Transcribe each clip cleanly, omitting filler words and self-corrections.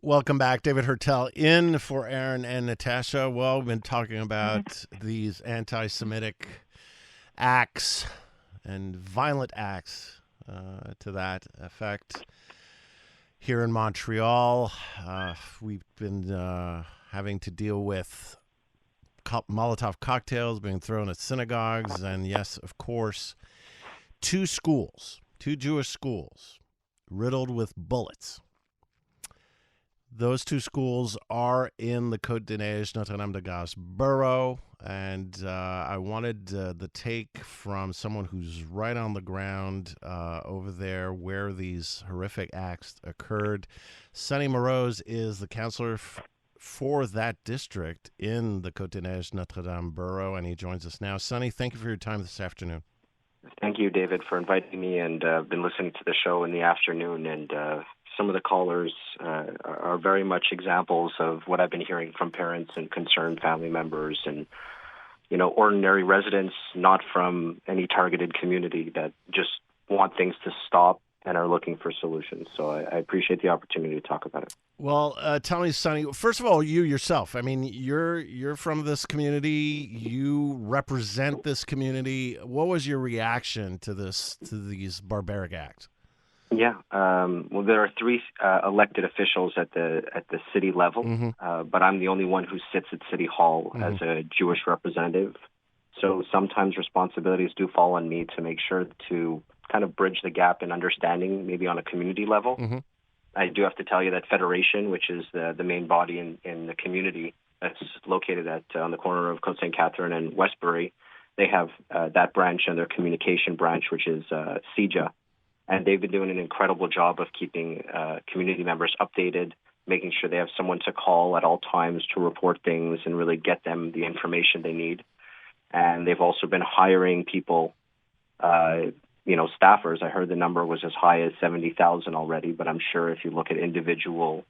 Welcome back. David Heurtel in for Aaron and Natasha. Well, we've been talking about these anti-Semitic acts and violent acts to that effect here in Montreal. We've been having to deal with Molotov cocktails being thrown at synagogues. And yes, of course, two Jewish schools riddled with bullets. Those two schools are in the Côte-de-Neige, Notre-Dame-de-Grâce borough, and I wanted the take from someone who's right on the ground over there where these horrific acts occurred. Sonny Moroz is the councillor for that district in the Côte-de-Neige, Notre-Dame borough, and he joins us now. Sonny, thank you for your time this afternoon. Thank you, David, for inviting me, and I've been listening to the show in the afternoon, and some of the callers are very much examples of what I've been hearing from parents and concerned family members and, ordinary residents, not from any targeted community, that just want things to stop and are looking for solutions. So I appreciate the opportunity to talk about it. Well, tell me, Sonny, first of all, you yourself, I mean, you're from this community, you represent this community. What was your reaction to these barbaric acts? Yeah, well, there are three elected officials at the city level, but I'm the only one who sits at City Hall as a Jewish representative. So sometimes responsibilities do fall on me to make sure to kind of bridge the gap in understanding, maybe on a community level. I do have to tell you that Federation, which is the main body in the community that's located on the corner of Côte St. Catherine and Westbury, they have that branch and their communication branch, which is CEJA. And they've been doing an incredible job of keeping community members updated, making sure they have someone to call at all times to report things and really get them the information they need. And they've also been hiring people, staffers. I heard the number was as high as 70,000 already, but I'm sure if you look at individual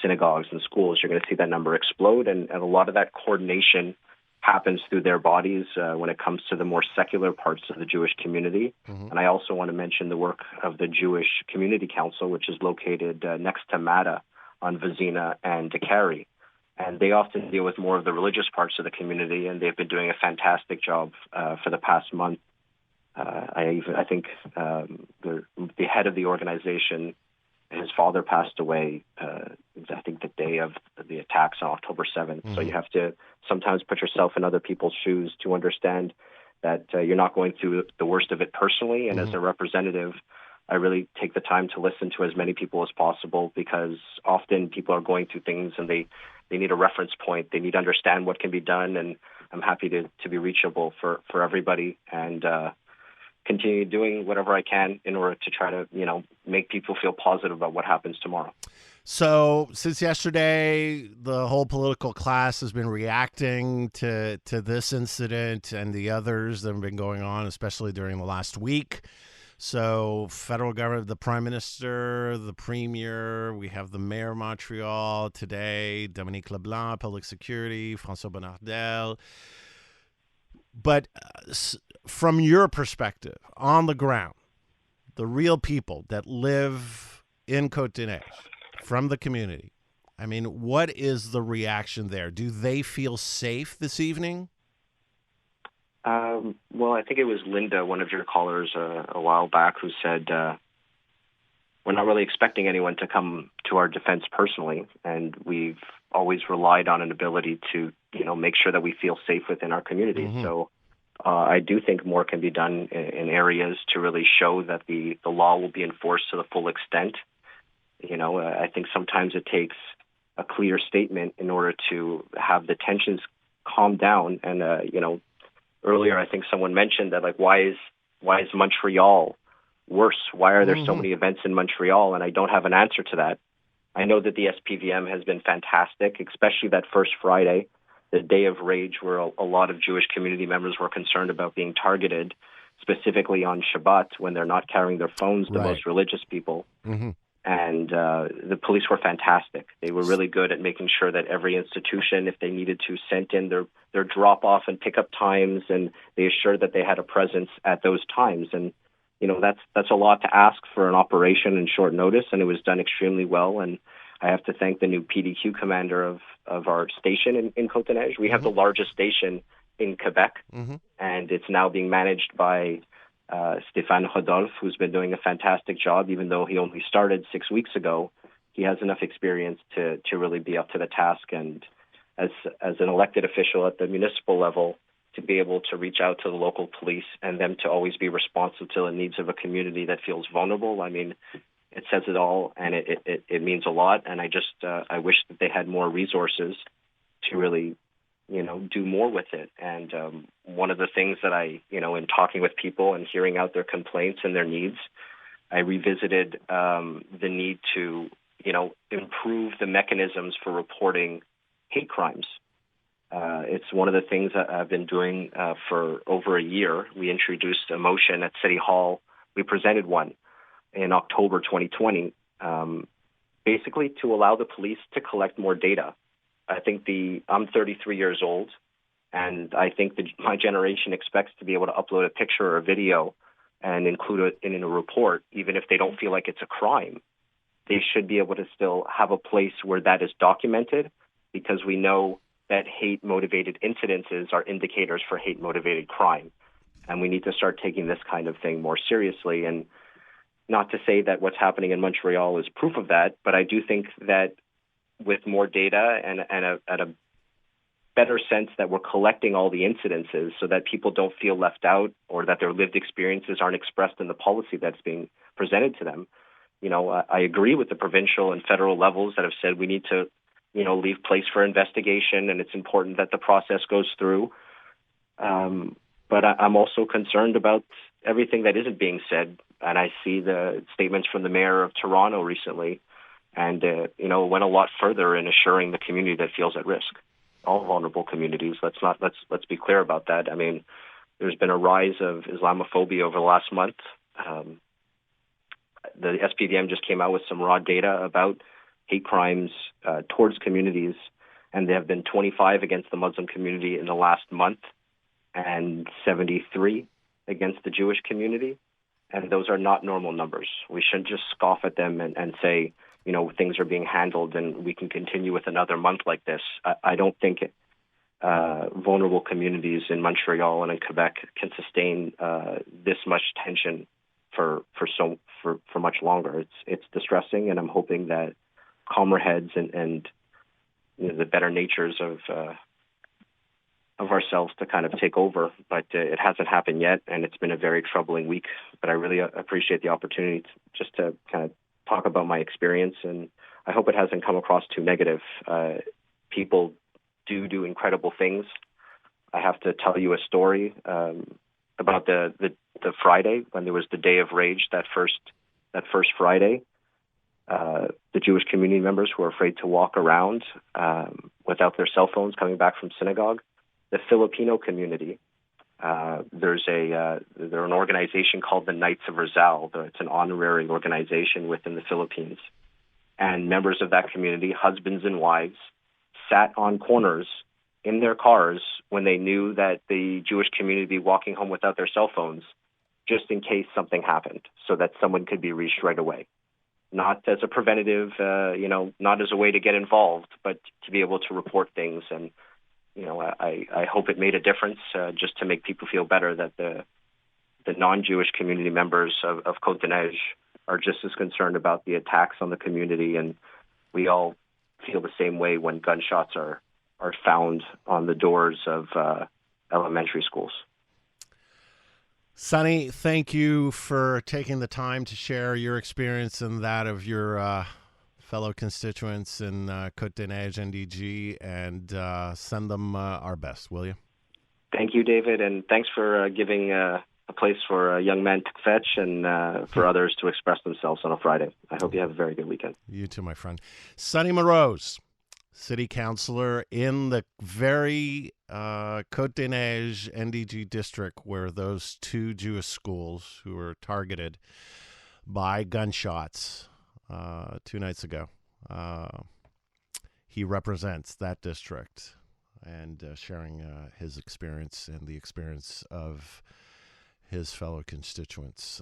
synagogues and schools, you're going to see that number explode. And a lot of that coordination happens through their bodies when it comes to the more secular parts of the Jewish community. And I also want to mention the work of the Jewish Community Council, which is located next to MATA on Vizina and Décarie. And they often deal with more of the religious parts of the community, and they've been doing a fantastic job for the past month. I think the head of the organization, his father passed away, I think the day of the attacks on October 7th. So you have to sometimes put yourself in other people's shoes to understand that you're not going through the worst of it personally. And as a representative, I really take the time to listen to as many people as possible, because often people are going through things and they need a reference point. They need to understand what can be done. And I'm happy to be reachable for everybody and continue doing whatever I can in order to try to, make people feel positive about what happens tomorrow. So since yesterday, the whole political class has been reacting to this incident and the others that have been going on, especially during the last week. So federal government, the prime minister, the premier, we have the mayor of Montreal today, Dominique Leblanc, public security, François Bonnardel. But from your perspective, on the ground, the real people that live in Côte-de-Neige, from the community, I mean, what is the reaction there? Do they feel safe this evening? Well, I think it was Linda, one of your callers a while back, who said, we're not really expecting anyone to come to our defense personally, and we've always relied on an ability to, make sure that we feel safe within our community. So I do think more can be done in areas to really show that the law will be enforced to the full extent. I think sometimes it takes a clear statement in order to have the tensions calm down. And, earlier I think someone mentioned that, like, why is Montreal worse? Why are there so many events in Montreal? And I don't have an answer to that. I know that the SPVM has been fantastic, especially that first Friday, the day of rage, where a lot of Jewish community members were concerned about being targeted, specifically on Shabbat when they're not carrying their phones, the most religious people. And the police were fantastic. They were really good at making sure that every institution, if they needed to, sent in their drop-off and pick-up times, and they assured that they had a presence at those times. And, that's a lot to ask for an operation in short notice, and it was done extremely well. And I have to thank the new PDQ commander of our station in Côte-des-Neiges. We have the largest station in Quebec, and it's now being managed by Stéphane Rodolphe, who's been doing a fantastic job. Even though he only started 6 weeks ago, he has enough experience to really be up to the task. And as an elected official at the municipal level, to be able to reach out to the local police and them to always be responsive to the needs of a community that feels vulnerable. I mean, it says it all, and it means a lot. And I wish that they had more resources to really, do more with it. And one of the things that in talking with people and hearing out their complaints and their needs, I revisited the need to, improve the mechanisms for reporting hate crimes. It's one of the things that I've been doing for over a year. We introduced a motion at City Hall. We presented one in October 2020, basically to allow the police to collect more data. I think I'm 33 years old, and I think my generation expects to be able to upload a picture or a video and include it in a report, even if they don't feel like it's a crime. They should be able to still have a place where that is documented, because we know that hate-motivated incidences are indicators for hate-motivated crime. And we need to start taking this kind of thing more seriously. And not to say that what's happening in Montreal is proof of that, but I do think that with more data and a better sense that we're collecting all the incidences so that people don't feel left out or that their lived experiences aren't expressed in the policy that's being presented to them. I agree with the provincial and federal levels that have said we need to, leave place for investigation, and it's important that the process goes through. But I'm also concerned about everything that isn't being said. And I see the statements from the mayor of Toronto recently, and went a lot further in assuring the community that feels at risk, all vulnerable communities. Let's be clear about that. I mean, there's been a rise of Islamophobia over the last month. The SPDM just came out with some raw data about hate crimes towards communities, and there have been 25 against the Muslim community in the last month and 73 against the Jewish community. And those are not normal numbers. We shouldn't just scoff at them and say, things are being handled and we can continue with another month like this. I don't think vulnerable communities in Montreal and in Quebec can sustain this much tension for much longer. It's distressing, and I'm hoping that calmer heads and the better natures of ourselves to kind of take over. But it hasn't happened yet, and it's been a very troubling week. But I really appreciate the opportunity just to kind of talk about my experience, and I hope it hasn't come across too negative. People do incredible things. I have to tell you a story about the Friday when there was the Day of Rage, that first Friday. The Jewish community members who were afraid to walk around without their cell phones coming back from synagogue. The Filipino community, they're an organization called the Knights of Rizal. It's an honorary organization within the Philippines. And members of that community, husbands and wives, sat on corners in their cars when they knew that the Jewish community would be walking home without their cell phones, just in case something happened, so that someone could be reached right away. Not as a preventative, not as a way to get involved, but to be able to report things. And I hope it made a difference, just to make people feel better that the non-Jewish community members of Côte-des-Neiges are just as concerned about the attacks on the community, and we all feel the same way when gunshots are found on the doors of elementary schools. Sonny, thank you for taking the time to share your experience and that of your fellow constituents in Côte-des-Neiges NDG, and send them our best, will you? Thank you, David, and thanks for giving a place for a young man to fetch and for others to express themselves on a Friday. I hope you have a very good weekend. You too, my friend. Sonny Moroz, city councillor in the very Côte-des-Neiges NDG district where those two Jewish schools who were targeted by gunshots 2 nights ago. He represents that district and sharing his experience and the experience of his fellow constituents.